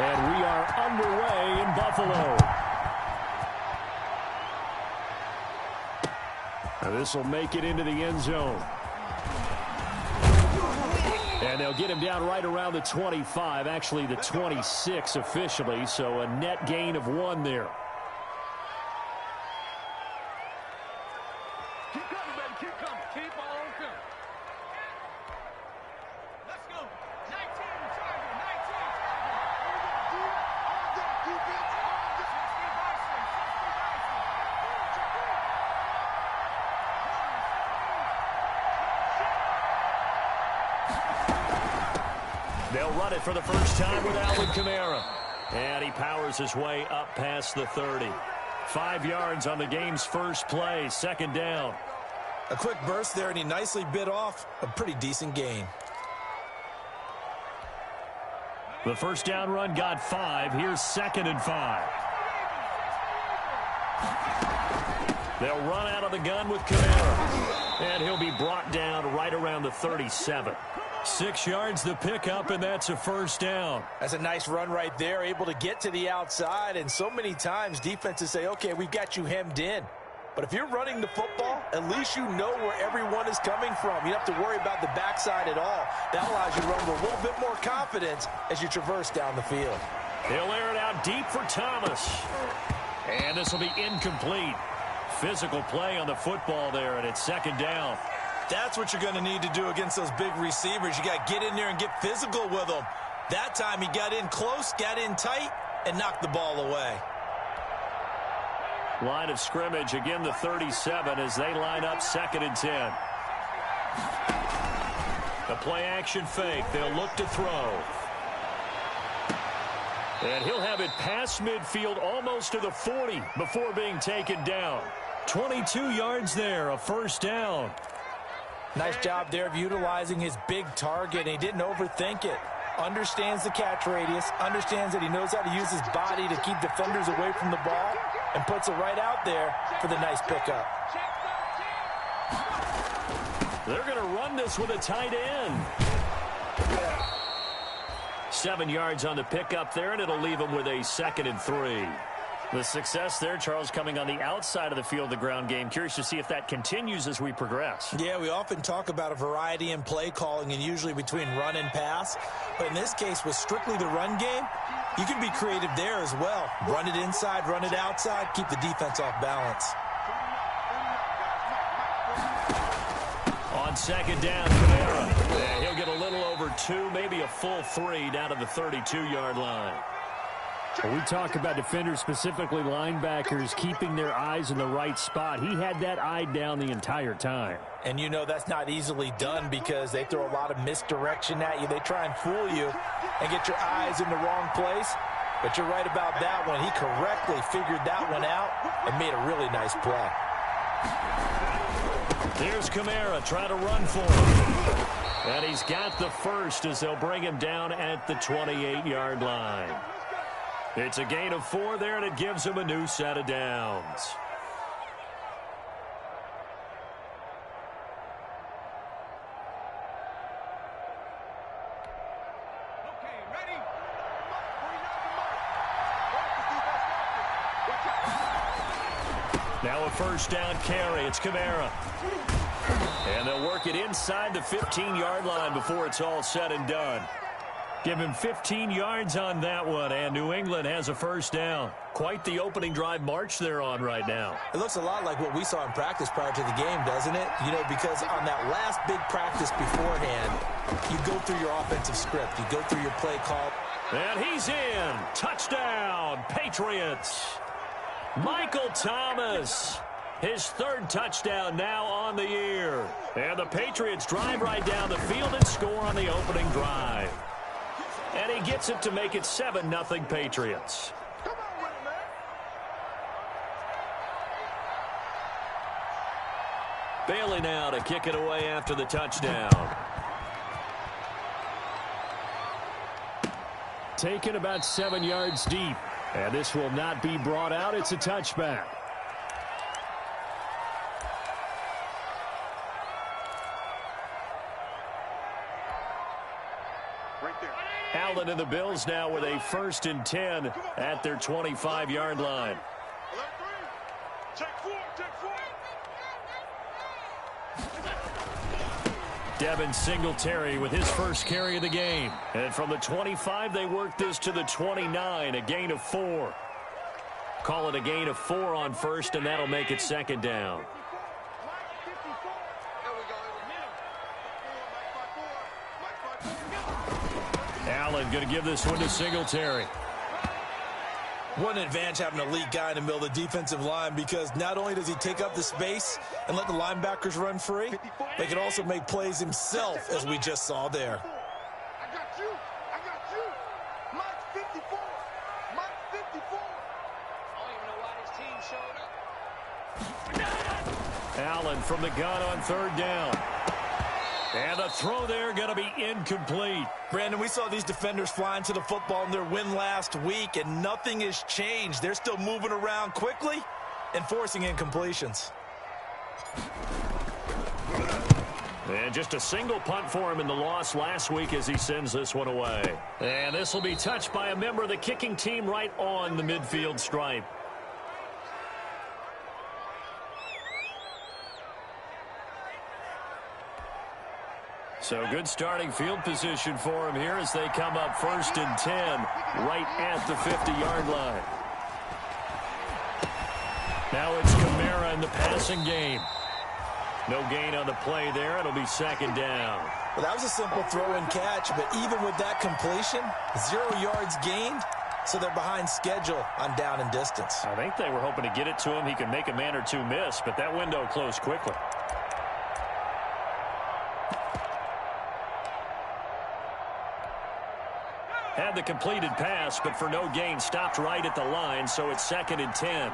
And we are underway in Buffalo. Now this will make it into the end zone. And they'll get him down right around the 25, actually the 26 officially, so a net gain of 1 there. Keep coming, baby. Keep coming. Keep on coming. Let's go. 19, Charger. 19. All that defense. All that. 60 They'll run it for the first time with Alvin Kamara. And he powers his way up past the 30. 5 yards on the game's first play, second down. A quick burst there, and he nicely bit off a pretty decent gain. The first down run got 5. Here's 2nd and 5. They'll run out of the gun with Kamara. And he'll be brought down right around the 37. 6 yards the pickup, and that's a first down. That's a nice run right there, able to get to the outside. And so many times defenses say, okay, we've got you hemmed in. But if you're running the football, at least you know where everyone is coming from. You don't have to worry about the backside at all. That allows you to run with a little bit more confidence as you traverse down the field. He'll air it out deep for Thomas. And this will be incomplete. Physical play on the football there, and it's 2nd down. That's what you're going to need to do against those big receivers. You got to get in there and get physical with them. That time he got in close, got in tight, and knocked the ball away. Line of scrimmage, again the 37 as they line up 2nd and 10. The play action fake. They'll look to throw. And he'll have it past midfield almost to the 40 before being taken down. 22 yards there, a first down. Nice job there of utilizing his big target. He didn't overthink it. Understands the catch radius, understands that he knows how to use his body to keep defenders away from the ball, and puts it right out there for the nice pickup. They're going to run this with a tight end. 7 yards on the pickup there, and it'll leave him with a 2nd and 3. The success there, Charles, coming on the outside of the field, the ground game. Curious to see if that continues as we progress. Yeah, we often talk about a variety in play calling and usually between run and pass. But in this case, with strictly the run game, you can be creative there as well. Run it inside, run it outside, keep the defense off balance. On 2nd down, Kamara. Yeah, he'll get a little over 2, maybe a full 3 down to the 32-yard line. When we talk about defenders, specifically linebackers, keeping their eyes in the right spot, he had that eye down the entire time. And you know that's not easily done because they throw a lot of misdirection at you. They try and fool you and get your eyes in the wrong place. But you're right about that one. He correctly figured that one out and made a really nice play. There's Kamara trying to run for him. And he's got the first as they'll bring him down at the 28-yard line. It's a gain of 4 there, and it gives him a new set of downs. Okay, ready? Now a first down carry. It's Kamara. And they'll work it inside the 15-yard line before it's all said and done. Give him 15 yards on that one, and New England has a first down. Quite the opening drive march they're on right now. It looks a lot like what we saw in practice prior to the game, doesn't it? You know, because on that last big practice beforehand, you go through your offensive script. You go through your play call. And he's in. Touchdown, Patriots. Michael Thomas. His 3rd touchdown now on the year. And the Patriots drive right down the field and score on the opening drive. And he gets it to make it 7-0 Patriots. Come on with it, man. Bailey now to kick it away after the touchdown. Taken about 7 yards deep. And this will not be brought out. It's a touchback. Right there. Allen and the Bills now with a 1st and 10 at their 25-yard line. Check four. Devin Singletary with his first carry of the game. And from the 25, they work this to the 29, a gain of 4. Call it a gain of 4 on first, and that'll make it 2nd down. Allen going to give this one to Singletary. What an advantage having an elite guy in the middle of the defensive line, because not only does he take up the space and let the linebackers run free, but he can also make plays himself, as we just saw there. I got you. Mike 54. I don't even know why this team showed up. Allen from the gun on 3rd down. And the throw there going to be incomplete. Brandon, we saw these defenders flying to the football in their win last week, and nothing has changed. They're still moving around quickly and forcing incompletions. And just a single punt for him in the loss last week as he sends this one away. And this will be touched by a member of the kicking team right on the midfield stripe. So good starting field position for him here as they come up 1st and 10 right at the 50-yard line. Now it's Kamara in the passing game. No gain on the play there. It'll be 2nd down. Well, that was a simple throw and catch, but even with that completion, 0 yards gained, so they're behind schedule on down and distance. I think they were hoping to get it to him. He could make a man or two miss, but that window closed quickly. Had the completed pass, but for no gain, stopped right at the line, so it's 2nd and 10.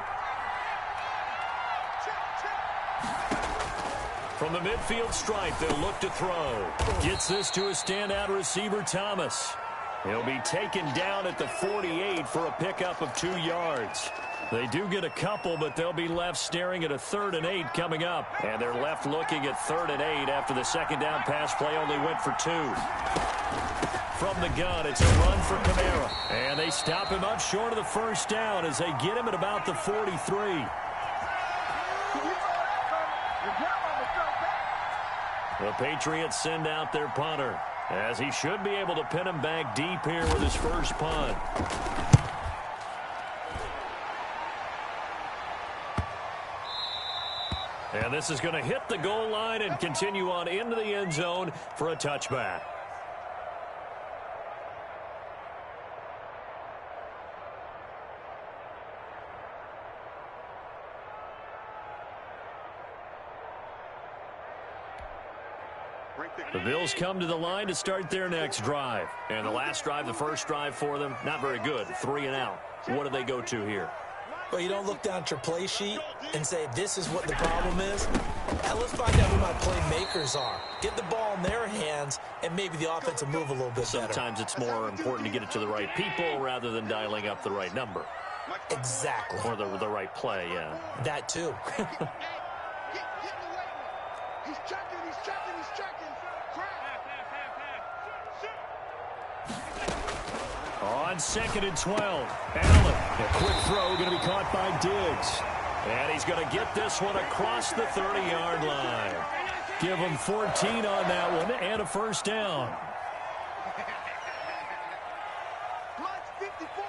From the midfield stripe, they'll look to throw. Gets this to a standout receiver, Thomas. He'll be taken down at the 48 for a pickup of 2 yards. They do get a couple, but they'll be left staring at a 3rd and 8 coming up. And they're left looking at 3rd and 8 after the 2nd down pass play only went for 2. From the gun, it's a run for Kamara. And they stop him up short of the 1st down as they get him at about the 43. The Patriots send out their punter, as he should be able to pin him back deep here with his first punt. And this is going to hit the goal line and continue on into the end zone for a touchback. The Bills come to the line to start their next drive. And the last drive, the first drive for them, not very good. 3 and out. What do they go to here? Well, you don't look down at your play sheet and say, this is what the problem is. Now, let's find out who my playmakers are. Get the ball in their hands, and maybe the offense will move a little bit better. Sometimes it's more important to get it to the right people rather than dialing up the right number. Exactly. Or the right play, yeah. That, too. He's checking. On 2nd and 12, Allen. A quick throw going to be caught by Diggs. And he's going to get this one across the 30-yard line. Give him 14 on that one and a 1st down. Mike 54.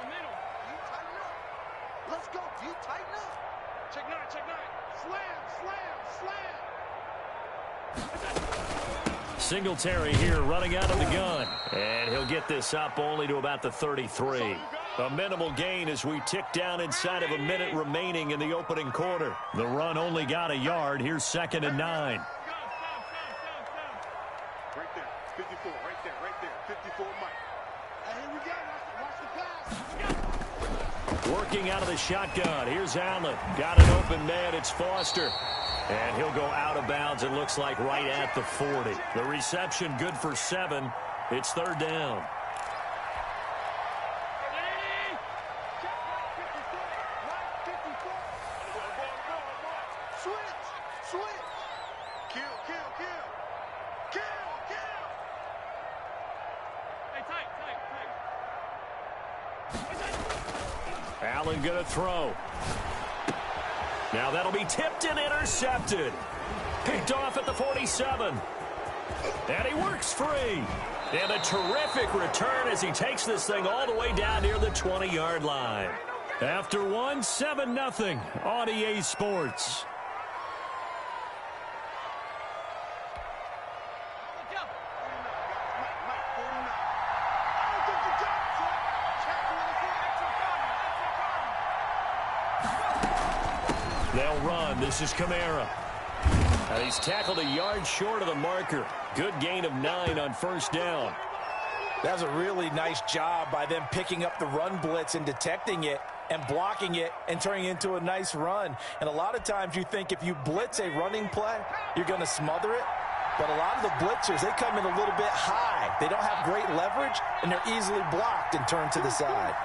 Middle. You tighten up. Let's go. You tighten up. Check 9. Slam. Singletary here running out of the gun. And he'll get this up only to about the 33. A minimal gain as we tick down inside of a minute remaining in the opening quarter. The run only got a yard. Here's 2nd and 9. Right there. 54. Right there. 54 Mike. Here we go. Watch the pass. Working out of the shotgun. Here's Allen. Got an open man. It's Foster. And he'll go out of bounds, it looks like, right at the 40. The reception good for 7. It's 3rd down. Switch. Kill. Allen going to throw. Now that'll be tipped and intercepted. Picked off at the 47. And he works free. And a terrific return as he takes this thing all the way down near the 20-yard line. After one, 7-0 on EA Sports. They'll run. This is Kamara. And he's tackled a yard short of the marker. Good gain of 9 on first down. That was a really nice job by them picking up the run blitz and detecting it and blocking it and turning it into a nice run. And a lot of times you think if you blitz a running play, you're going to smother it. But a lot of the blitzers, they come in a little bit high. They don't have great leverage, and they're easily blocked and turned to the side.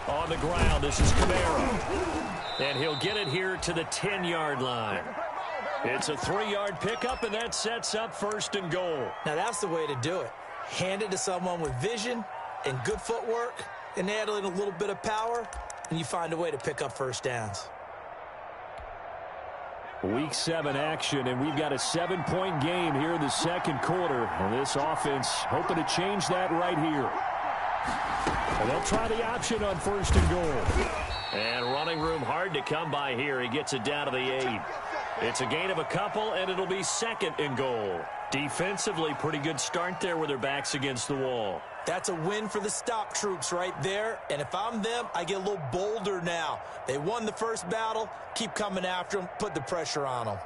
On the ground, this is Kamara. And he'll get it here to the 10-yard line. It's a 3-yard pickup, and that sets up first and goal. Now, that's the way to do it. Hand it to someone with vision and good footwork, and add in a little bit of power, and you find a way to pick up first downs. Week 7 action, and we've got a 7-point game here in the second quarter. And this offense hoping to change that right here. And they'll try the option on first and goal. And running room hard to come by here. He gets it down to the 8. It's a gain of a couple, and it'll be second and goal. Defensively, pretty good start there with their backs against the wall. That's a win for the stop troops right there. And if I'm them, I get a little bolder now. They won the first battle. Keep coming after them. Put the pressure on them.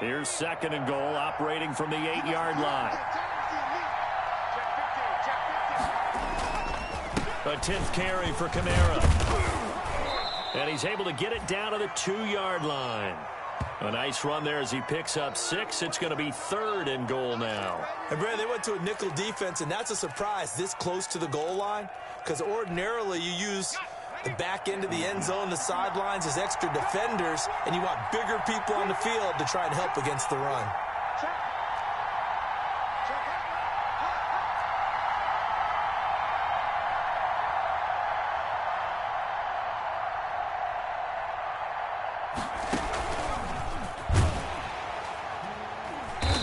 Here's second and goal, operating from the 8-yard line. A 10th carry for Kamara. And he's able to get it down to the 2-yard line. A nice run there as he picks up 6. It's going to be third and goal now. And Brad, they went to a nickel defense, and that's a surprise this close to the goal line, because ordinarily you use the back end of the end zone, the sidelines as extra defenders, and you want bigger people on the field to try and help against the run.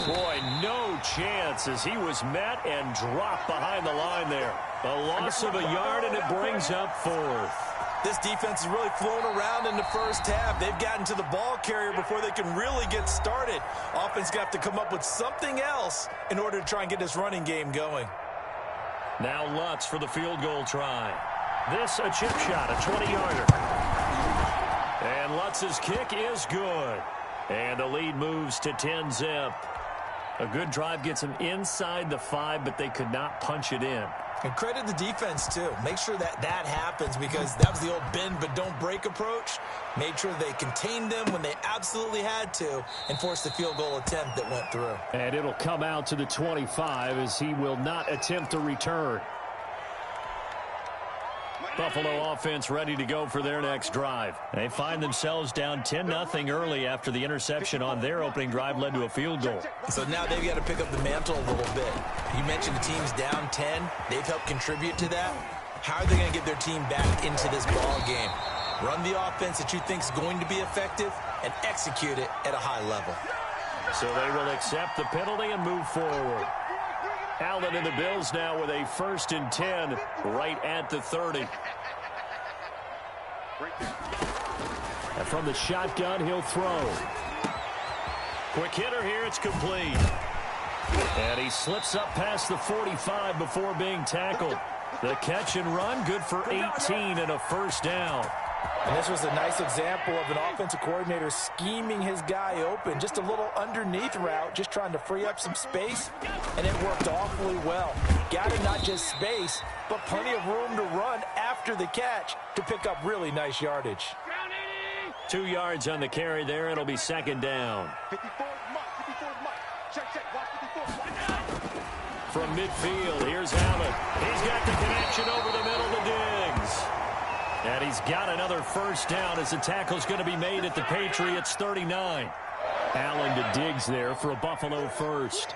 Boy, no chance as he was met and dropped behind the line there. A loss of a yard, and it brings up fourth. This defense has really flown around in the first half. They've gotten to the ball carrier before they can really get started. Offense got to come up with something else in order to try and get this running game going. Now Lutz for the field goal try. This a chip shot, a 20-yarder. And Lutz's kick is good. And the lead moves to 10-zip. A good drive gets them inside the 5, but they could not punch it in. And credit the defense, too. Make sure that happens, because that was the old bend but don't break approach. Made sure they contained them when they absolutely had to and forced the field goal attempt that went through. And it'll come out to the 25 as he will not attempt to return. Buffalo offense ready to go for their next drive. They find themselves down 10-0 early after the interception on their opening drive led to a field goal. So now they've got to pick up the mantle a little bit. You mentioned the team's down 10. They've helped contribute to that. How are they going to get their team back into this ball game? Run the offense that you think is going to be effective and execute it at a high level. So they will accept the penalty and move forward. Allen and the Bills now with a 1st and 10 right at the 30. And from the shotgun, he'll throw. Quick hitter here, it's complete. And he slips up past the 45 before being tackled. The catch and run, good for 18 and a first down. And this was a nice example of an offensive coordinator scheming his guy open. Just a little underneath route, just trying to free up some space, and it worked awfully well. Got him not just space, but plenty of room to run after the catch to pick up really nice yardage. 2 yards on the carry there. It'll be second down. from midfield. Here's Allen. He's got the connection over the middle to Diggs. And he's got another first down as the tackle's going to be made at the Patriots' 39. Allen to Diggs there for a Buffalo first.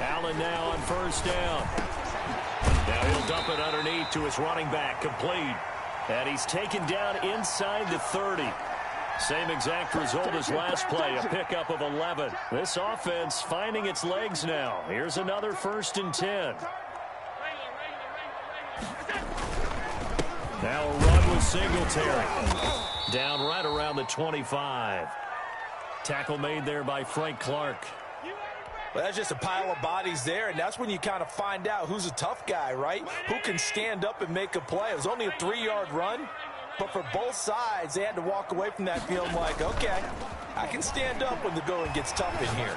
Allen now on first down. Now he'll dump it underneath to his running back, complete. And he's taken down inside the 30. Same exact result as last play, a pickup of 11. This offense finding its legs now. Here's another 1st and 10. Now a run with Singletary. Down right around the 25. Tackle made there by Frank Clark. Well, that's just a pile of bodies there, and that's when you kind of find out who's a tough guy, right? Who can stand up and make a play. It was only a 3-yard run, but for both sides, they had to walk away from that feeling like, okay, I can stand up when the going gets tough in here.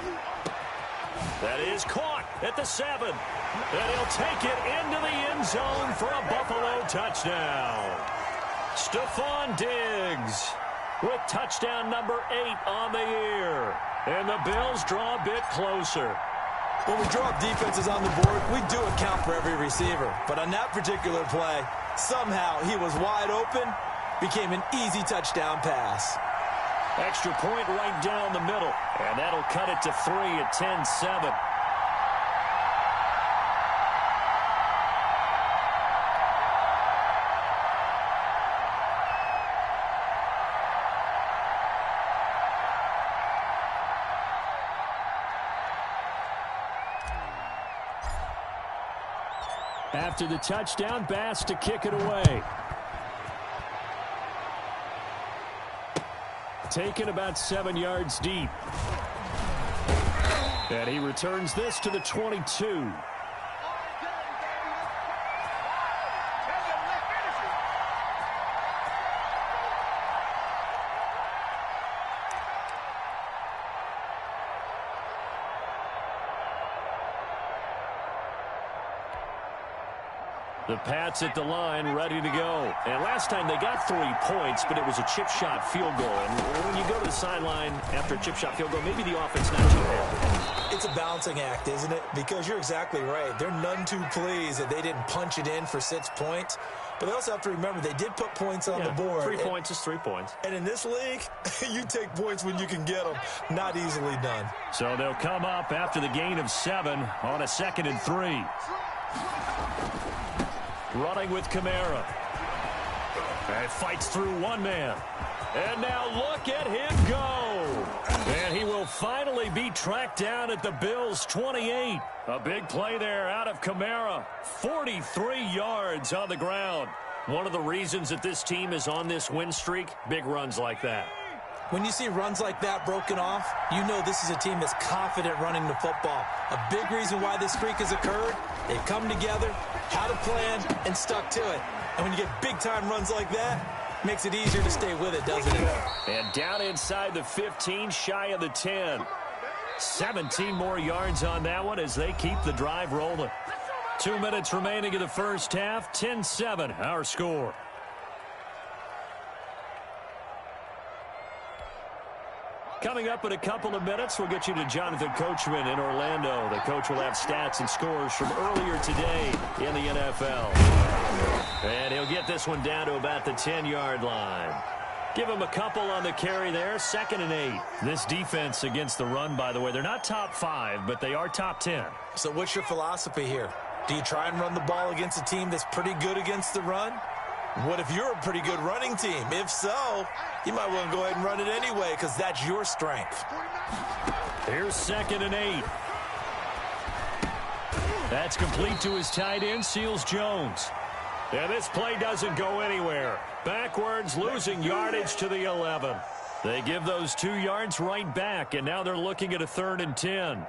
That is caught at the 7. And he'll take it into the end zone for a Buffalo touchdown. Stephon Diggs with touchdown number 8 on the year. And the Bills draw a bit closer. When we draw up defenses on the board, we do account for every receiver. But on that particular play, somehow he was wide open, became an easy touchdown pass. Extra point right down the middle. And that'll cut it to 3 at 10-7. After the touchdown, Bass to kick it away. Taken about 7 yards deep. And he returns this to the 22. The Pats at the line, ready to go. And last time they got 3 points, but it was a chip shot field goal. And when you go to the sideline after a chip shot field goal, maybe the offense not too happy. It's a balancing act, isn't it? Because you're exactly right. They're none too pleased that they didn't punch it in for 6 points. But they also have to remember they did put points on the board. 3 points is 3 points. And in this league, you take points when you can get them. Not easily done. So they'll come up after the gain of 7 on a 2nd and 3. Running with Kamara. And fights through one man. And now look at him go. And he will finally be tracked down at the Bills' 28. A big play there out of Kamara. 43 yards on the ground. One of the reasons that this team is on this win streak, big runs like that. When you see runs like that broken off, you know this is a team that's confident running the football. A big reason why this streak has occurred, they've come together, had a plan, and stuck to it. And when you get big-time runs like that, it makes it easier to stay with it, doesn't it? And down inside the 15, shy of the 10. 17 more yards on that one as they keep the drive rolling. 2 minutes remaining in the first half, 10-7, our score. Coming up in a couple of minutes, we'll get you to Jonathan Coachman in Orlando. The coach will have stats and scores from earlier today in the NFL. And he'll get this one down to about the 10-yard line. Give him a couple on the carry there, 2nd and 8. This defense against the run, by the way, they're not top 5, but they are top 10. So what's your philosophy here? Do you try and run the ball against a team that's pretty good against the run? What if you're a pretty good running team? If so, you might want to go ahead and run it anyway because that's your strength. Here's 2nd and 8. That's complete to his tight end, Seals Jones. And this play doesn't go anywhere. Backwards, losing yardage to the 11. They give those 2 yards right back, and now they're looking at a 3rd and 10.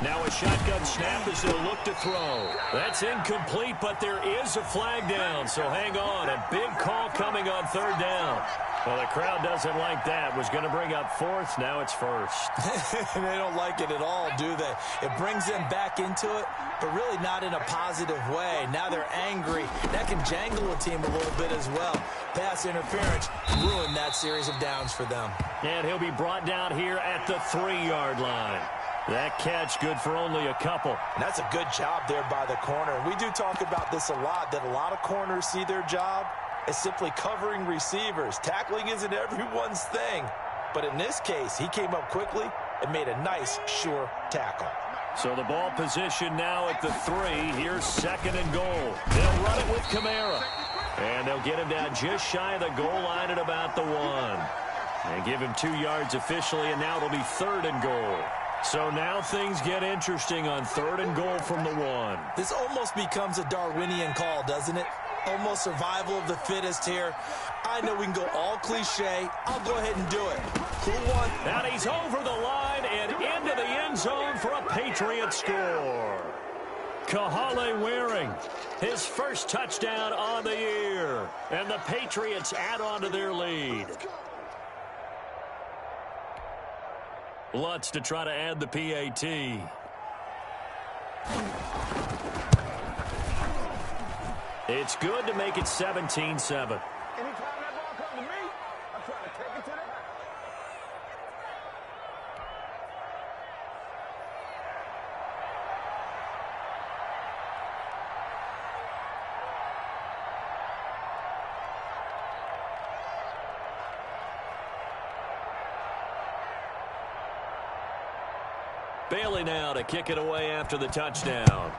Now a shotgun snap as they'll look to throw. That's incomplete, but there is a flag down, so hang on. A big call coming on 3rd down. Well, the crowd doesn't like that. Was going to bring up fourth. Now it's first. They don't like it at all, do they? It brings them back into it, but really not in a positive way. Now they're angry. That can jangle a team a little bit as well. Pass interference ruined that series of downs for them. And he'll be brought down here at the 3-yard line. That catch good for only a couple. And that's a good job there by the corner. And we do talk about this a lot, that a lot of corners see their job as simply covering receivers. Tackling isn't everyone's thing. But in this case, he came up quickly and made a nice, sure tackle. So the ball position now at the 3. Here's 2nd and goal. They'll run it with Kamara. And they'll get him down just shy of the goal line at about the 1. And give him 2 yards officially, and now it'll be 3rd and goal. So now things get interesting on 3rd and goal from the 1. This almost becomes a Darwinian call, doesn't it? Almost survival of the fittest here. I know we can go all cliche. I'll go ahead and do it. Who won? And he's over the line and into the end zone for a Patriot score. Kahale Waring, his first touchdown on the year. And the Patriots add on to their lead. Lutz to try to add the PAT. It's good to make it 17-7. Anytime that ball comes to me, I'm trying to take it to the house. Bailey now to kick it away after the touchdown.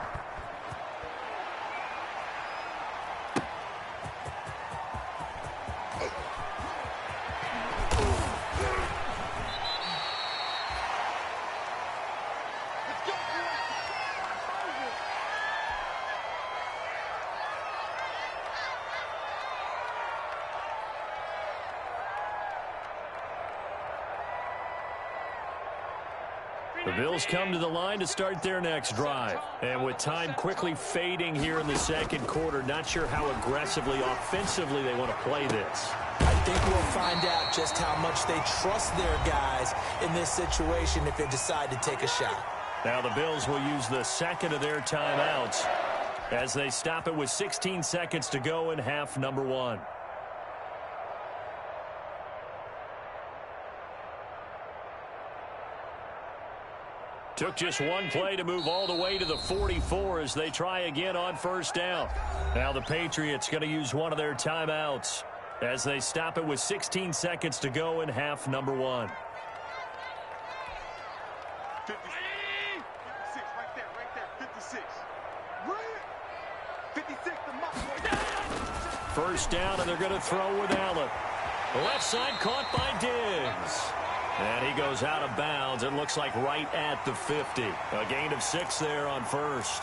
The Bills come to the line to start their next drive. And with time quickly fading here in the second quarter, not sure how aggressively, offensively they want to play this. I think we'll find out just how much they trust their guys in this situation if they decide to take a shot. Now the Bills will use the second of their timeouts as they stop it with 16 seconds to go in half number 1. Took just one play to move all the way to the 44 as they try again on first down. Now the Patriots going to use one of their timeouts as they stop it with 16 seconds to go in half number 1. 56, right there, 56. 56 to Muff. First down, and they're going to throw with Allen. Left side caught by Diggs. And he goes out of bounds. It looks like right at the 50. A gain of 6 there on first.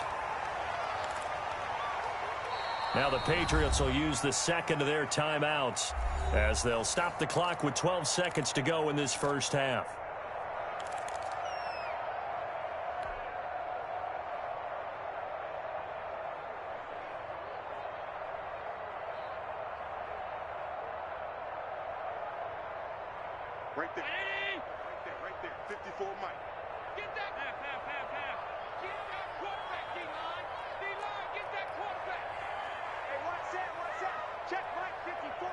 Now the Patriots will use the second of their timeouts as they'll stop the clock with 12 seconds to go in this first half. Right there. Right there. 54 Mike. Get that. Half. Get that quarterback, D-line. D-line, get that quarterback. Hey, what's that? Check Mike, 54.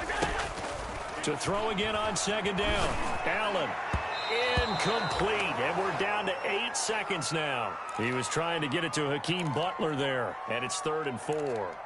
Mike. To throw again on second down. Allen. Incomplete. And we're down to 8 seconds now. He was trying to get it to Hakeem Butler there. And it's 3rd and 4.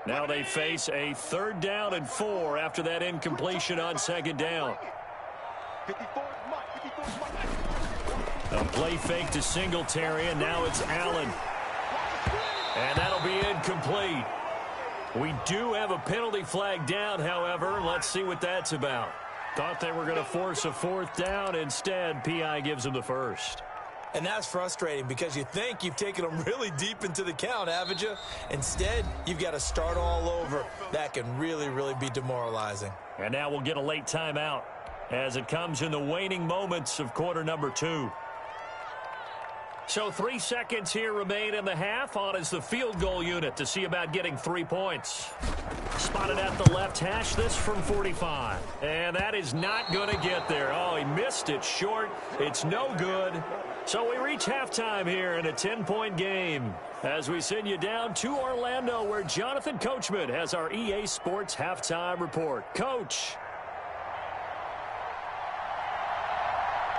Now they face a 3rd down and 4 after that incompletion on second down. 54 Mike. A play fake to Singletary, and now it's Allen. And that'll be incomplete. We do have a penalty flag down, however. Let's see what that's about. Thought they were going to force a 4th down. Instead, P.I. gives them the first. And that's frustrating because you think you've taken them really deep into the count, haven't you? Instead, you've got to start all over. That can really, really be demoralizing. And now we'll get a late timeout as it comes in the waning moments of quarter number 2. So 3 seconds here remain in the half. On is the field goal unit to see about getting 3 points. Spotted at the left hash, this from 45. And that is not going to get there. Oh, he missed it short. It's no good. So we reach halftime here in a 10-point game as we send you down to Orlando, where Jonathan Coachman has our EA Sports halftime report. Coach.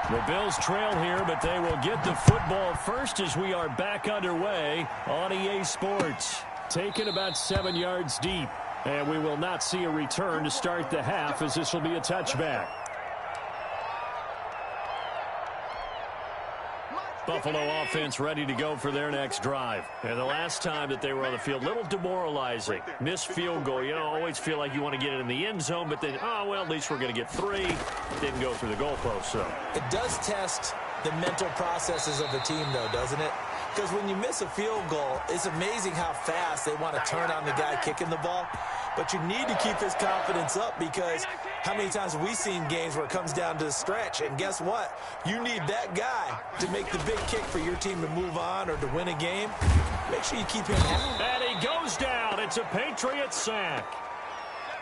The Bills trail here, but they will get the football first as we are back underway on EA Sports. Taken about 7 yards deep, and we will not see a return to start the half as this will be a touchback. Buffalo offense ready to go for their next drive. And the last time that they were on the field, a little demoralizing. Missed field goal. You know, always feel like you want to get it in the end zone, but then, oh, well, at least we're going to get 3. Didn't go through the goalpost, so. It does test the mental processes of a team, though, doesn't it? Because when you miss a field goal, it's amazing how fast they want to turn on the guy kicking the ball. But you need to keep his confidence up, because how many times have we seen games where it comes down to the stretch? And guess what? You need that guy to make the big kick for your team to move on or to win a game. Make sure you keep him happy. And he goes down. It's a Patriot sack.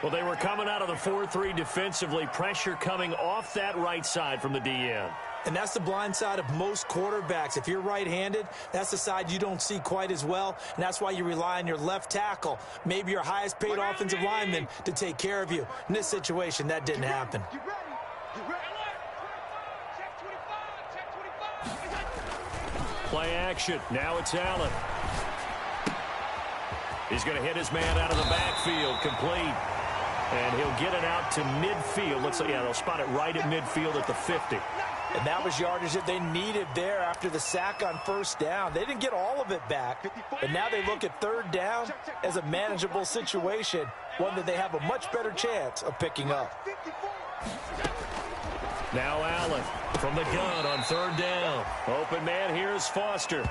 Well, they were coming out of the 4-3 defensively. Pressure coming off that right side from the DN. And that's the blind side of most quarterbacks. If you're right-handed, that's the side you don't see quite as well, and that's why you rely on your left tackle, maybe your highest-paid offensive lineman, to take care of you. In this situation, that didn't happen. Play action. Now it's Allen. He's going to hit his man out of the backfield, complete. And he'll get it out to midfield. Let's say, yeah, they'll spot it right at midfield at the 50. And that was yardage that they needed there after the sack on first down. They didn't get all of it back, but now they look at third down as a manageable situation, one that they have a much better chance of picking up. Now Allen from the gun on third down. Open man here is Foster.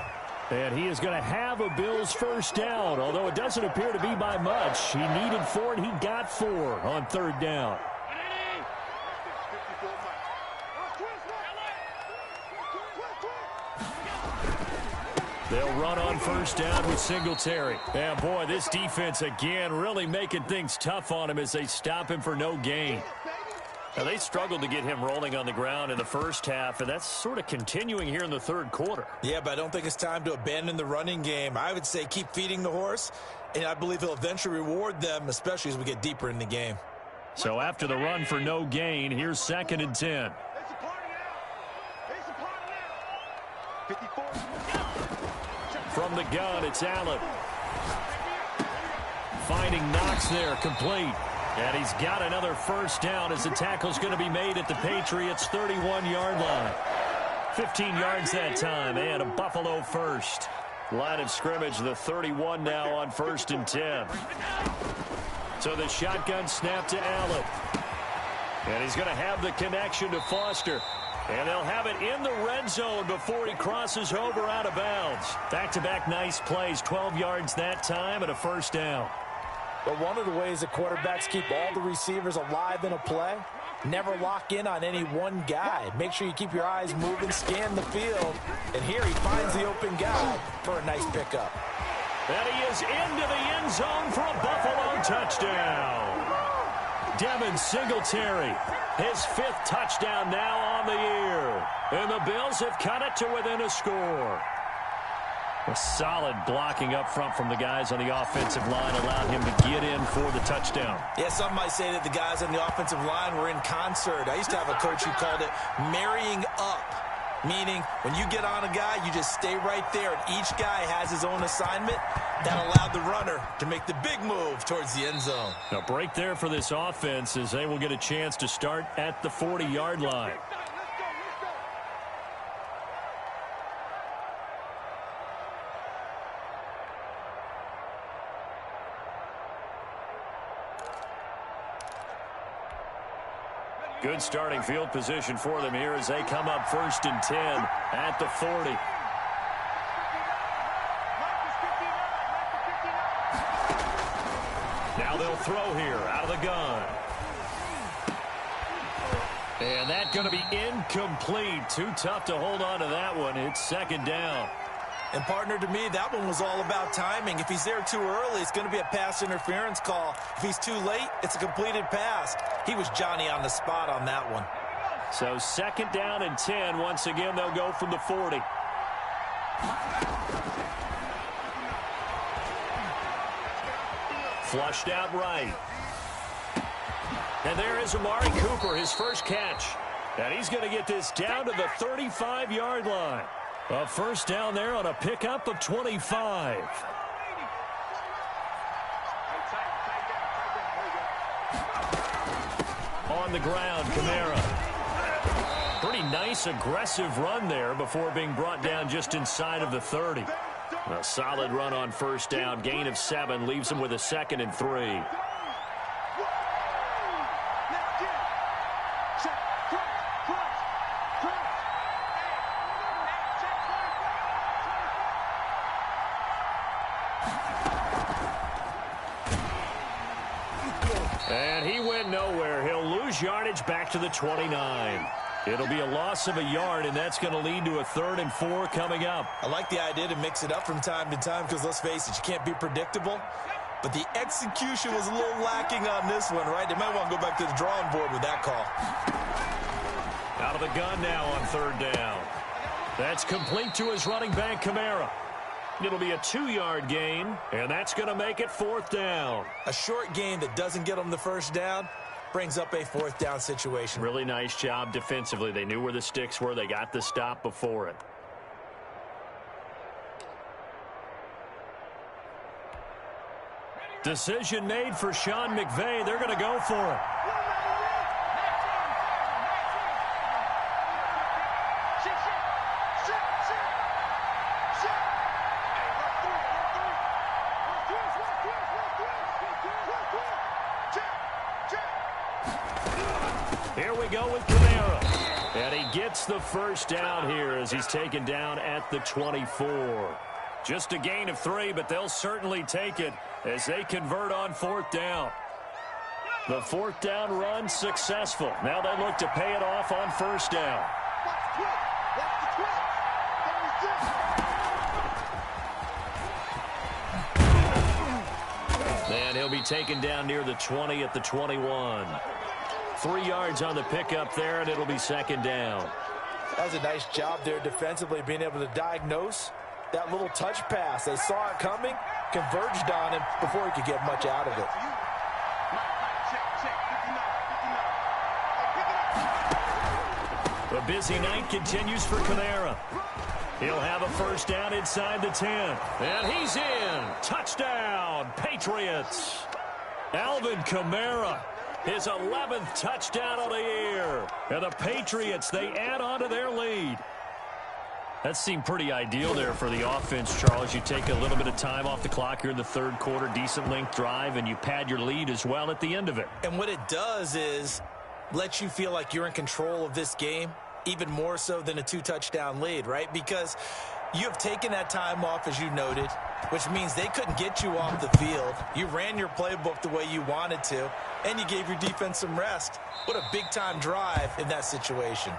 And he is going to have a Bills first down, although it doesn't appear to be by much. He needed 4, and he got 4 on third down. They'll run on first down with Singletary. And, boy, this defense, again, really making things tough on him as they stop him for no gain. Now, they struggled to get him rolling on the ground in the first half, and that's sort of continuing here in the third quarter. Yeah, but I don't think it's time to abandon the running game. I would say keep feeding the horse, and I believe he'll eventually reward them, especially as we get deeper in the game. So after the run for no gain, here's 2nd and 10. From the gun, it's Allen. Finding Knox there, complete. And he's got another first down as the tackle's going to be made at the Patriots' 31-yard line. 15 yards that time, and a Buffalo first. Line of scrimmage, the 31 now on 1st and 10. So the shotgun snap to Allen. And he's going to have the connection to Foster. And they'll have it in the red zone before he crosses over out of bounds. Back-to-back nice plays, 12 yards that time, and a first down. But one of the ways that quarterbacks keep all the receivers alive in a play, never lock in on any one guy. Make sure you keep your eyes moving, scan the field. And here he finds the open guy for a nice pickup. And he is into the end zone for a Buffalo touchdown. Devin Singletary, his 5th touchdown now on the year. And the Bills have cut it to within a score. A solid blocking up front from the guys on the offensive line allowed him to get in for the touchdown. Yeah, some might say that the guys on the offensive line were in concert. I used to have a coach who called it marrying up, meaning when you get on a guy, you just stay right there, and each guy has his own assignment. That allowed the runner to make the big move towards the end zone. A break there for this offense as they will get a chance to start at the 40-yard line. Good starting field position for them here as they come up 1st and 10 at the 40. Now they'll throw here out of the gun. And that's going to be incomplete. Too tough to hold on to that one. It's 2nd down. And, partner, to me, that one was all about timing. If he's there too early, it's going to be a pass interference call. If he's too late, it's a completed pass. He was Johnny on the spot on that one. So 2nd down and 10. Once again, they'll go from the 40. Flushed out right. And there is Amari Cooper, his first catch. And he's going to get this down to the 35-yard line. A 1st down there on a pickup of 25. On the ground, Kamara. Pretty nice, aggressive run there before being brought down just inside of the 30. A solid run on 1st down. Gain of 7 leaves him with a 2nd and 3. And he went nowhere. He'll lose yardage back to the 29. It'll be a loss of a yard, and that's going to lead to a 3rd and 4 coming up. I like the idea to mix it up from time to time because, let's face it, you can't be predictable. But the execution was a little lacking on this one, right? They might want to go back to the drawing board with that call. Out of the gun now on 3rd down. That's complete to his running back, Kamara. It'll be a 2-yard gain, and that's going to make it 4th down. A short gain that doesn't get them the 1st down brings up a 4th down situation. Really nice job defensively. They knew where the sticks were. They got the stop before it. Decision made for Sean McVay. They're going to go for it. Here we go with Kamara. And he gets the 1st down here as he's taken down at the 24. Just a gain of 3, but they'll certainly take it as they convert on 4th down. The 4th down run successful. Now they look to pay it off on 1st down. And he'll be taken down near the 20 at the 21. 3 yards on the pickup there, and it'll be 2nd down. That was a nice job there defensively, being able to diagnose that little touch pass. They saw it coming, converged on him before he could get much out of it. The busy night continues for Kamara. He'll have a 1st down inside the 10. And he's in. Touchdown, Patriots. Alvin Kamara, his 11th touchdown of the year. And the Patriots, they add on to their lead. That seemed pretty ideal there for the offense, Charles. You take a little bit of time off the clock here in the 3rd quarter, decent length drive, and you pad your lead as well at the end of it. And what it does is let you feel like you're in control of this game, even more so than a 2-touchdown lead, right? Because you have taken that time off, as you noted, which means they couldn't get you off the field. You ran your playbook the way you wanted to, and you gave your defense some rest. What a big-time drive in that situation.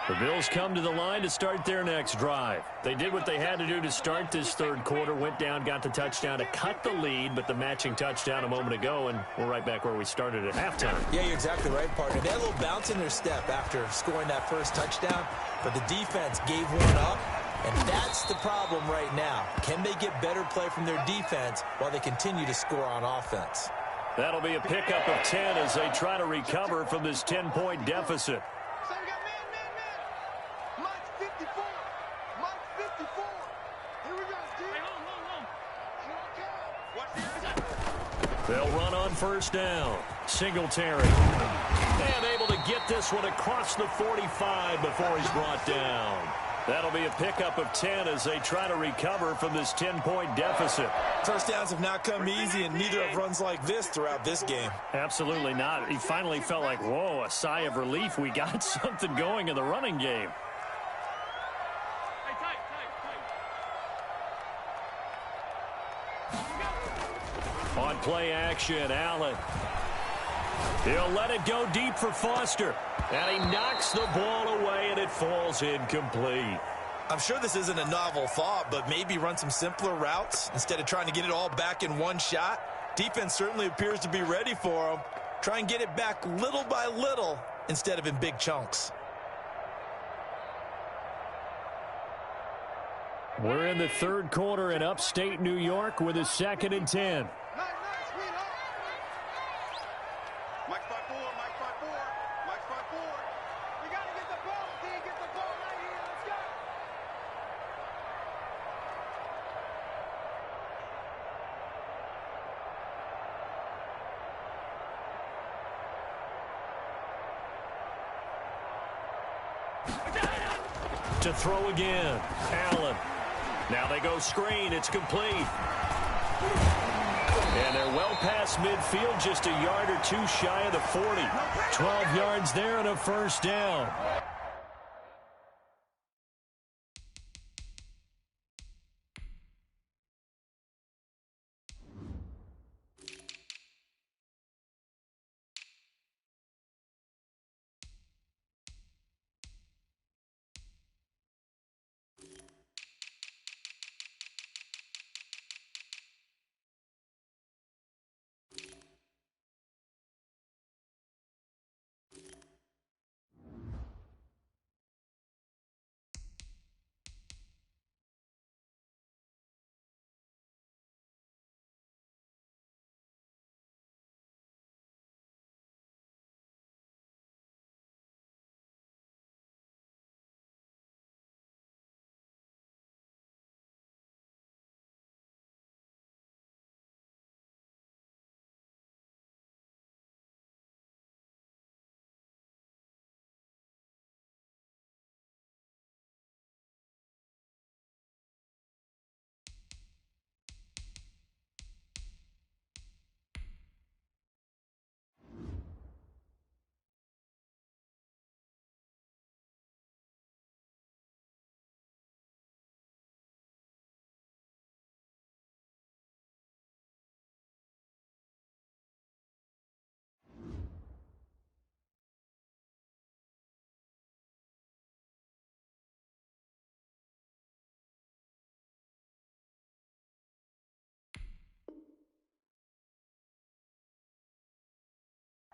The Bills come to the line to start their next drive. They did what they had to do to start this 3rd quarter, went down, got the touchdown to cut the lead, but the matching touchdown a moment ago, and we're right back where we started at halftime. Yeah, you're exactly right, partner. They had a little bounce in their step after scoring that 1st touchdown, but the defense gave one up, and that's the problem right now. Can they get better play from their defense while they continue to score on offense? That'll be a pickup of 10 as they try to recover from this 10-point deficit. They'll run on 1st down. Singletary. And able to get this one across the 45 before he's brought down. That'll be a pickup of 10 as they try to recover from this 10-point deficit. First downs have not come easy, and neither have runs like this throughout this game. Absolutely not. He finally felt like, whoa, a sigh of relief. We got something going in the running game. On play action, Allen. He'll let it go deep for Foster. And he knocks the ball away, and it falls incomplete. I'm sure this isn't a novel thought, but maybe run some simpler routes instead of trying to get it all back in one shot. Defense certainly appears to be ready for him. Try and get it back little by little instead of in big chunks. We're in the third quarter in upstate New York with a 2nd and 10. To throw again, Allen. Now they go screen. It's complete. And they're well past midfield, just a yard or two shy of the 40. 12 yards there and a first down.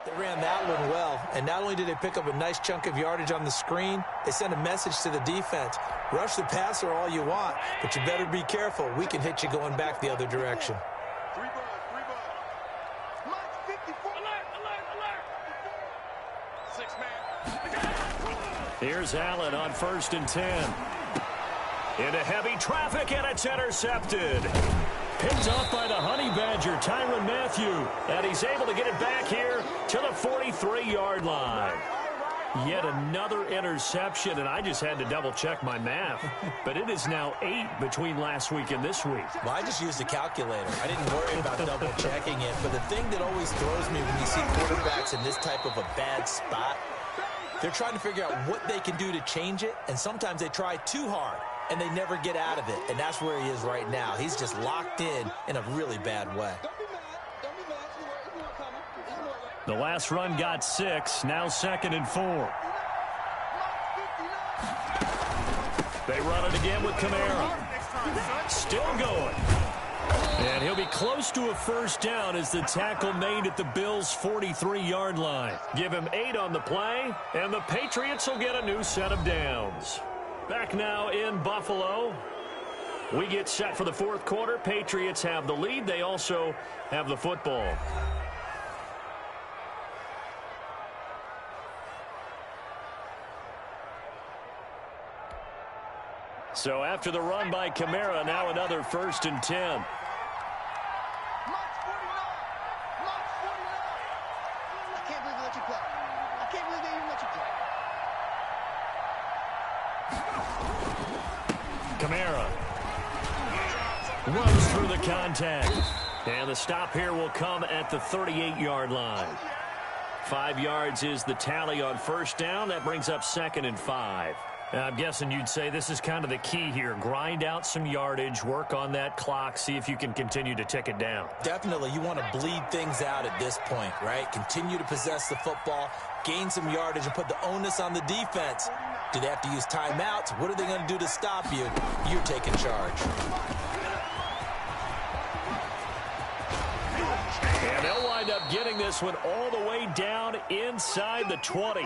They ran that one well, and not only did they pick up a nice chunk of yardage on the screen, they sent a message to the defense. Rush the passer all you want, but you better be careful. We can hit you going back the other direction. Three balls. Mike 54. Alert. 6-man. Here's Allen on 1st and 10. Into heavy traffic, and it's intercepted. Picked off by the Honey Badger, Tyrann Mathieu. And he's able to get it back here to the 43-yard line. Yet another interception, and I just had to double-check my math. But it is now 8 between last week and this week. Well, I just used a calculator. I didn't worry about double-checking it. But the thing that always throws me when you see quarterbacks in this type of a bad spot, they're trying to figure out what they can do to change it, and sometimes they try too hard, and they never get out of it. And that's where he is right now. He's just locked in a really bad way. The last run got 6, now 2nd and 4. They run it again with Kamara. Still going. And he'll be close to a first down as the tackle made at the Bills' 43-yard line. Give him 8 on the play, and the Patriots will get a new set of downs. Back now in Buffalo. We get set for the fourth quarter. Patriots have the lead. They also have the football. So after the run by Kamara, now another 1st and 10. Kamara runs through the contact. And the stop here will come at the 38-yard line. 5 yards is the tally on first down. That brings up 2nd and 5. I'm guessing you'd say this is kind of the key here. Grind out some yardage, work on that clock, see if you can continue to tick it down. Definitely. You want to bleed things out at this point, right? Continue to possess the football, gain some yardage, and put the onus on the defense. Do they have to use timeouts? What are they going to do to stop you? You're taking charge. And they'll wind up getting this one all the way down inside the 20.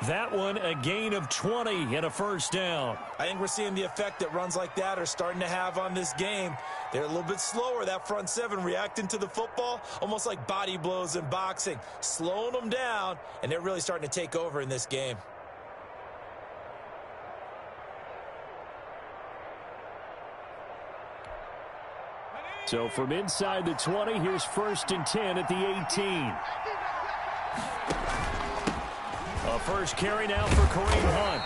That one a gain of 20 and a first down. I think we're seeing the effect that runs like that are starting to have on this game. They're a little bit slower, that front seven, reacting to the football, almost like body blows in boxing, slowing them down, and they're really starting to take over in this game. So from inside the 20, here's 1st and 10 at the 18. A first carry now for Kareem Hunt.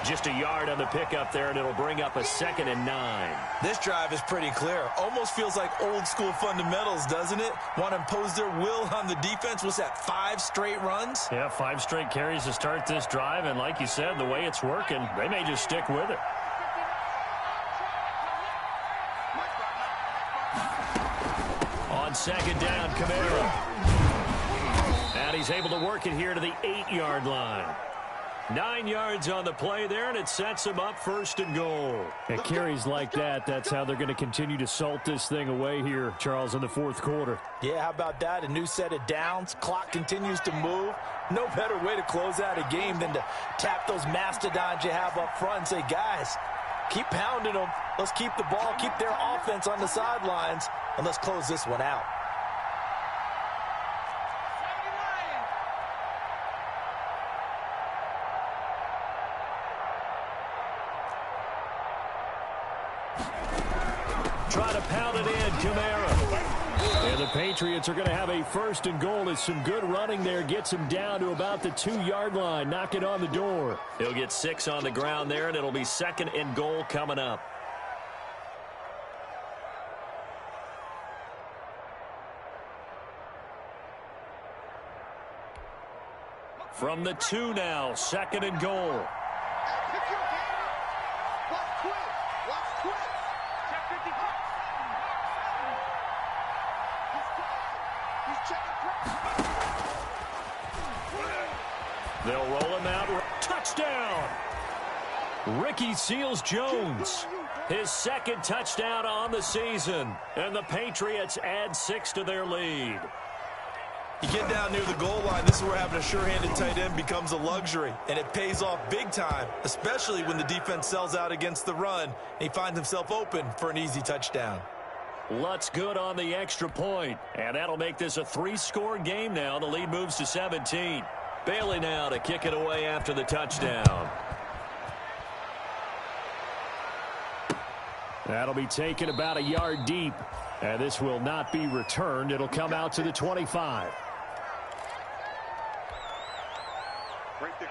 Just a yard on the pickup there, and it'll bring up a 2nd and 9. This drive is pretty clear. Almost feels like old school fundamentals, doesn't it? Want to impose their will on the defense. What's that, 5 straight runs? Yeah, 5 straight carries to start this drive, and like you said, the way it's working, they may just stick with it. On 2nd down, Kamara. And he's able to work it here to the 8-yard line. 9 yards on the play there, and it sets him up 1st and goal. And carries like that, that's how they're going to continue to salt this thing away here, Charles, in the 4th quarter. Yeah, how about that? A new set of downs. Clock continues to move. No better way to close out a game than to tap those mastodons you have up front and say, guys, keep pounding them. Let's keep the ball, keep their offense on the sidelines, and let's close this one out. Try to pound it in, Kamara. And the Patriots are going to have a 1st and goal. It's some good running there. Gets him down to about the 2-yard line. Knock it on the door. He'll get 6 on the ground there, and it'll be 2nd and goal coming up. From the 2 now, 2nd and goal. They'll roll him out. Touchdown! Ricky Seals-Jones. His 2nd touchdown on the season. And the Patriots add 6 to their lead. You get down near the goal line, this is where having a sure-handed tight end becomes a luxury, and it pays off big time, especially when the defense sells out against the run, and he finds himself open for an easy touchdown. Lutz good on the extra point, and that'll make this a 3-score game now. The lead moves to 17. Bailey now to kick it away after the touchdown. That'll be taken about a yard deep, and this will not be returned. It'll come out to the 25.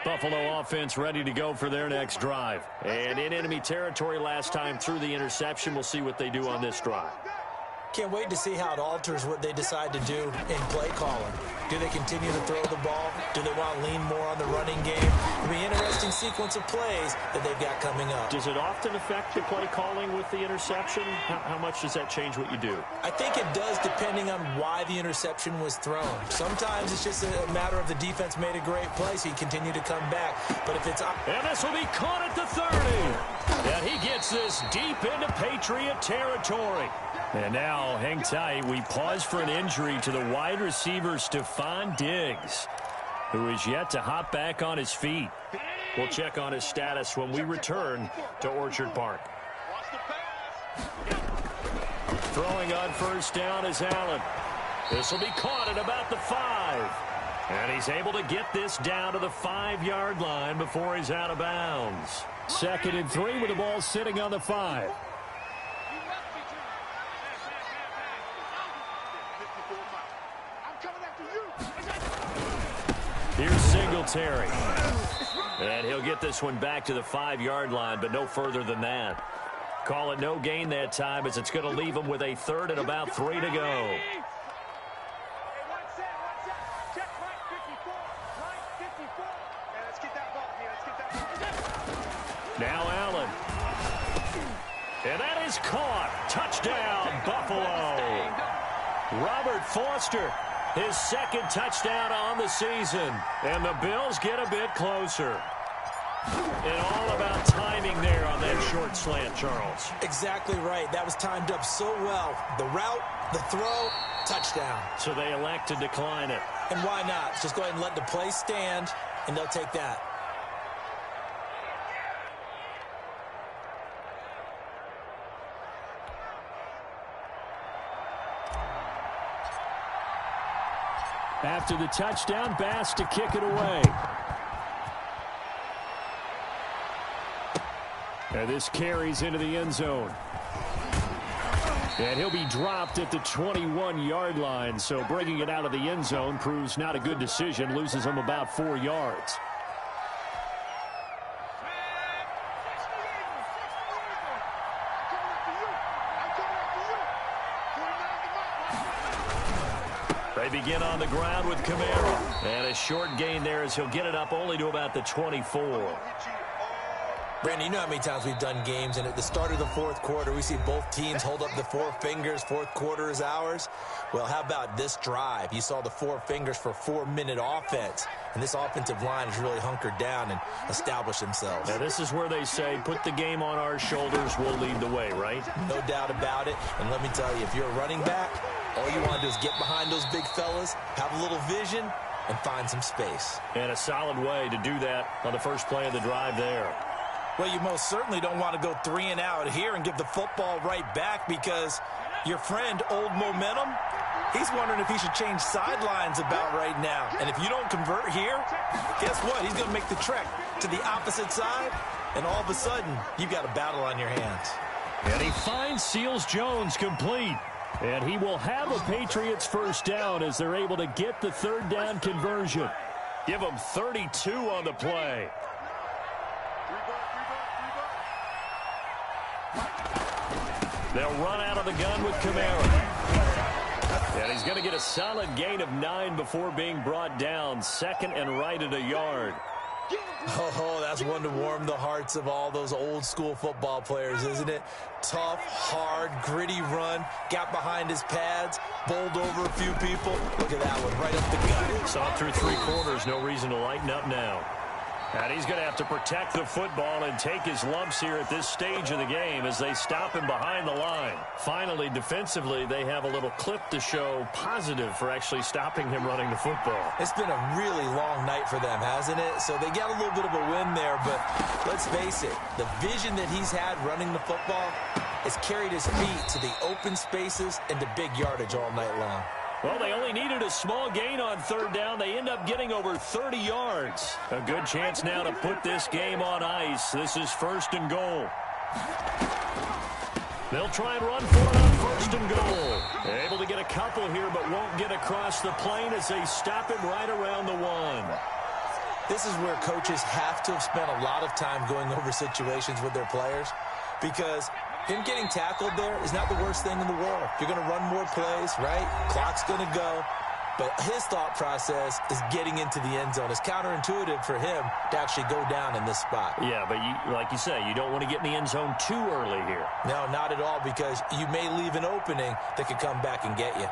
Buffalo offense ready to go for their next drive. And in enemy territory last time through the interception. We'll see what they do on this drive. Can't wait to see how it alters what they decide to do in play calling. Do they continue to throw the ball? Do they want to lean more on the running game? It'll be an interesting sequence of plays that they've got coming up. Does it often affect the play calling with the interception? How much does that change what you do? I think it does, depending on why the interception was thrown. Sometimes it's just a matter of the defense made a great play, so you continue to come back. But if it's... And this will be caught at the 30. And he gets this deep into Patriot territory. And now, hang tight, we pause for an injury to the wide receiver, Stephon Diggs, who is yet to hop back on his feet. We'll check on his status when we return to Orchard Park. Throwing on first down is Allen. This will be caught at about the 5. And he's able to get this down to the 5-yard line before he's out of bounds. 2nd and 3 with the ball sitting on the 5. Here's Singletary. And he'll get this one back to the 5-yard line, but no further than that. Call it no gain that time, as it's going to leave him with a third and about 3 to go. Now Allen. And that is caught. Touchdown, Buffalo. Robert Foster, his second touchdown on the season. And the Bills get a bit closer. And all about timing there on that short slant, Charles. Exactly right. That was timed up so well. The route, the throw, touchdown. So they elect to decline it. And why not? Just go ahead and let the play stand, and they'll take that. After the touchdown, Bass to kick it away. And this carries into the end zone. And he'll be dropped at the 21-yard line, so bringing it out of the end zone proves not a good decision, loses him about 4 yards. They begin on the ground with Kamara. And a short gain there as he'll get it up only to about the 24. Brandon, you know how many times we've done games, and at the start of the fourth quarter, we see both teams hold up the 4 fingers, fourth quarter is ours. Well, how about this drive? You saw the 4 fingers for 4-minute offense, and this offensive line has really hunkered down and established themselves. Now, this is where they say, put the game on our shoulders, we'll lead the way, right? No doubt about it, and let me tell you, if you're a running back, all you want to do is get behind those big fellas, have a little vision, and find some space. And a solid way to do that on the first play of the drive there. Well, you most certainly don't want to go 3 and out here and give the football right back, because your friend, Old Momentum, he's wondering if he should change sidelines about right now. And if you don't convert here, guess what? He's going to make the trek to the opposite side, and all of a sudden, you've got a battle on your hands. And he finds Seals-Jones complete. And he will have a Patriots first down as they're able to get the third down conversion. Give them 32 on the play. They'll run out of the gun with Kamara. And he's going to get a solid gain of 9 before being brought down. Second and right at a yard. Oh, that's one to warm the hearts of all those old school football players, isn't it? Tough, hard, gritty run. Got behind his pads, bowled over a few people. Look at that one, right up the gut. Saw through 3 quarters, no reason to lighten up now. And he's going to have to protect the football and take his lumps here at this stage of the game as they stop him behind the line. Finally, defensively, they have a little clip to show positive for actually stopping him running the football. It's been a really long night for them, hasn't it? So they got a little bit of a win there, but let's face it, the vision that he's had running the football has carried his feet to the open spaces and to big yardage all night long. Well, they only needed a small gain on third down. They end up getting over 30 yards. A good chance now to put this game on ice. This is first and goal. They'll try and run for it on first and goal. They're able to get a couple here, but won't get across the plane as they stop him right around the 1. This is where coaches have to have spent a lot of time going over situations with their players, because him getting tackled there is not the worst thing in the world. You're going to run more plays, right? Clock's going to go. But his thought process is getting into the end zone. It's counterintuitive for him to actually go down in this spot. Yeah, but like you say, you don't want to get in the end zone too early here. No, not at all, because you may leave an opening that could come back and get you.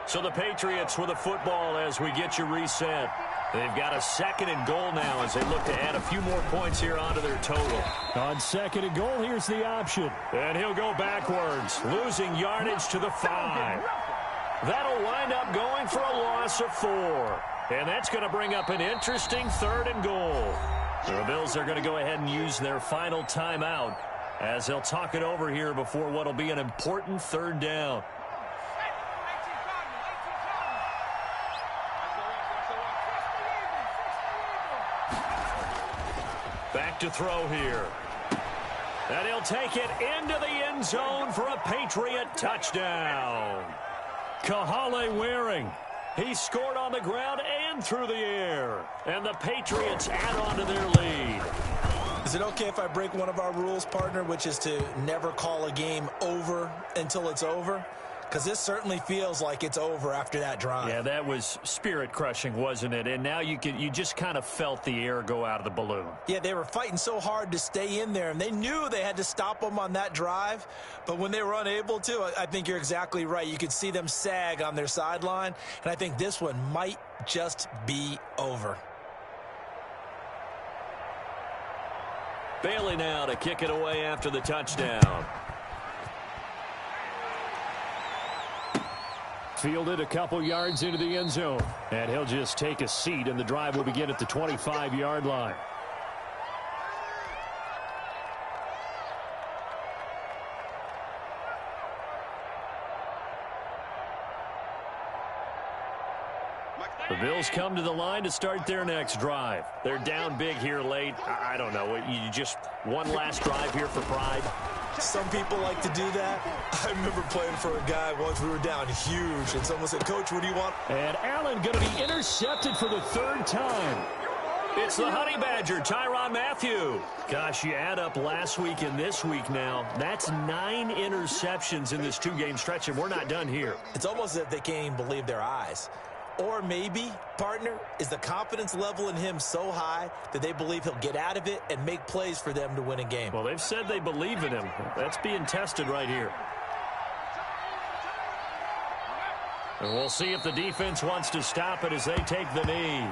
So the Patriots with the football as we get you reset. They've got a second and goal now as they look to add a few more points here onto their total. On second and goal, here's the option. And he'll go backwards, losing yardage to the 5. That'll wind up going for a loss of 4. And that's going to bring up an interesting third and goal. The Bills are going to go ahead and use their final timeout as they'll talk it over here before what will be an important third down. Back to throw here. And he'll take it into the end zone for a Patriot touchdown. Kahale Waring. He scored on the ground and through the air. And the Patriots add on to their lead. Is it okay if I break one of our rules, partner, which is to never call a game over until it's over? Because this certainly feels like it's over after that drive. Yeah, that was spirit-crushing, wasn't it? And now you just kind of felt the air go out of the balloon. Yeah, they were fighting so hard to stay in there, and they knew they had to stop them on that drive. But when they were unable to, I think you're exactly right. You could see them sag on their sideline, and I think this one might just be over. Bailey now to kick it away after the touchdown. Fielded a couple yards into the end zone. And he'll just take a seat, and the drive will begin at the 25-yard line. The Bills come to the line to start their next drive. They're down big here late. I don't know. You just one last drive here for pride. Some people like to do that. I remember playing for a guy once. We were down huge, and someone said, "Coach, what do you want?" And Allen going to be intercepted for the third time. It's the Honey Badger, Tyrann Mathieu. Gosh, you add up last week and this week now. That's 9 interceptions in this 2-game stretch, and we're not done here. It's almost as if they can't even believe their eyes. Or maybe, partner, is the confidence level in him so high that they believe he'll get out of it and make plays for them to win a game. Well, they've said they believe in him. That's being tested right here. And we'll see if the defense wants to stop it as they take the knee.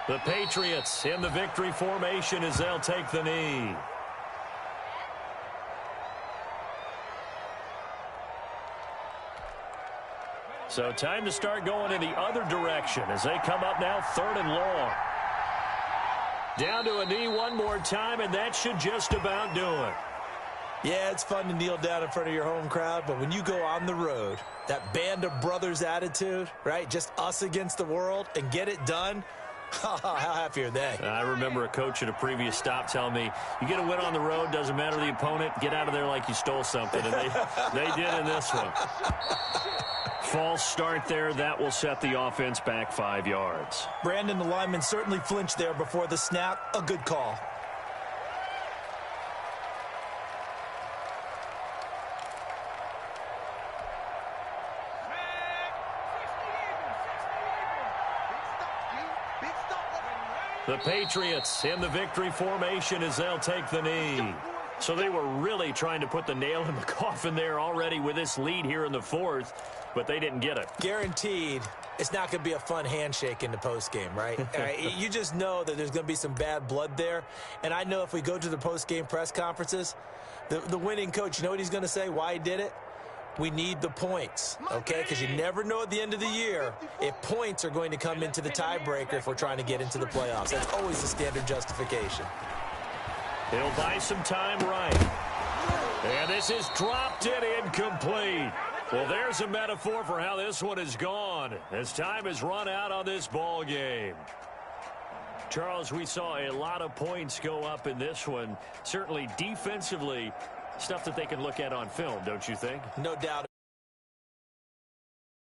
The Patriots in the victory formation as they'll take the knee. So time to start going in the other direction as they come up now 3rd and long. Down to a knee one more time, and that should just about do it. Yeah, it's fun to kneel down in front of your home crowd, but when you go on the road, that band of brothers attitude, right, just us against the world, and get it done, how happy are they? I remember a coach at a previous stop telling me, you get a win on the road, doesn't matter the opponent, get out of there like you stole something. And they did in this one. False start there. That will set the offense back 5 yards. Brandon, the lineman certainly flinched there before the snap. A good call. The Patriots in the victory formation as they'll take the knee. So they were really trying to put the nail in the coffin there already with this lead here in the 4th, but they didn't get it. Guaranteed it's not going to be a fun handshake in the postgame, right? You just know that there's going to be some bad blood there. And I know if we go to the postgame press conferences, the winning coach, you know what he's going to say, why he did it? We need the points, okay? Because you never know at the end of the year if points are going to come into the tiebreaker if we're trying to get into the playoffs. That's always the standard justification. He'll buy some time right. And this is dropped in incomplete. Well, there's a metaphor for how this one is gone as time has run out on this ball game. Charles, we saw a lot of points go up in this one. Certainly defensively, stuff that they can look at on film, don't you think? No doubt.